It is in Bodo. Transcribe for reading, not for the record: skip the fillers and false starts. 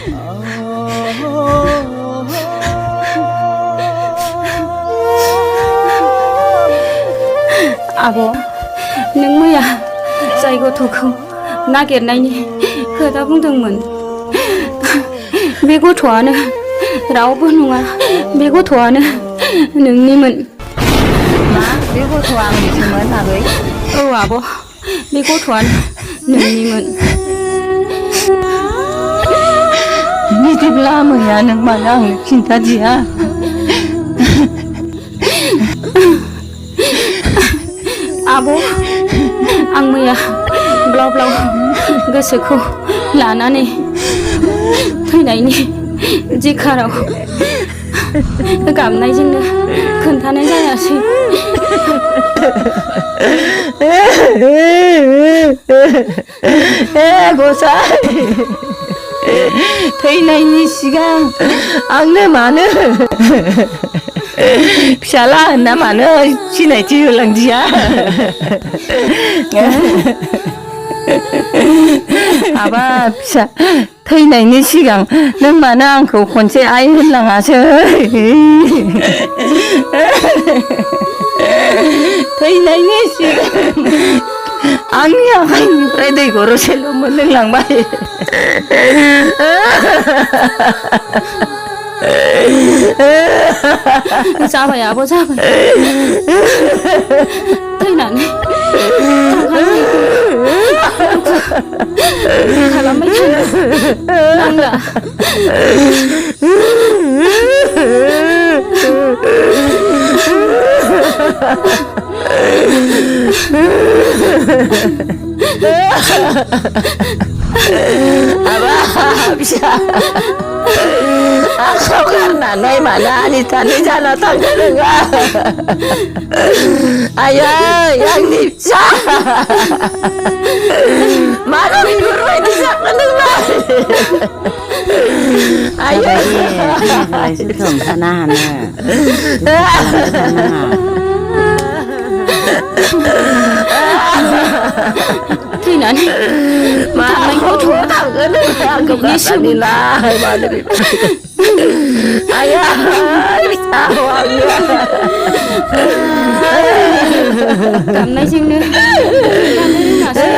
आब' नों मैया जाय गथ'खौ नागिरनायनि खोथा बुंदोंमोन बे गथ'आनो रावबो नङा बे गथ'आनो नोंनिमोन मा बे गथ'आ आंनिसोमोन आगै औ आब' बे गथ'आनो नोंनिमोन बिदिब्ला मैया नों मानो आंनो खिन्थादिया आब' आं मैया ब्लाव ब्लाव गोसोखौ लानानै थैनायनि जिखाराव गाबनायजोंनो खोन्थानाय जायासै गसाइ थैनायनि सिगां आंनो मानो फिसाला होनना मानो सिनायथि होलांदिया आबा फिसा थैनायनि सिगां नों मानो आंखौ खनसे आइ होनलाङासै थैनायनि सिगां आंनि आखाइनिफ्राय दै गरसेल' मोनलोंलांबाय जाबाय आब' जाबाय थैनानै खालामबाय थानो नांला आबा फिसा आखायाव गारनानै मानो आलि थानि जाना थांनो नोङा आयै आंनि फिसा मानो बेफोरबायदि जाखो नोंलाय आयै सोरखौ खोन्थानो हानो थैनानै थांनाय गथ'आ थांगोन आंखौ गारनानैलाय मानो आयै फिसा गाबनायजोंनो खोन्थानो रोङासै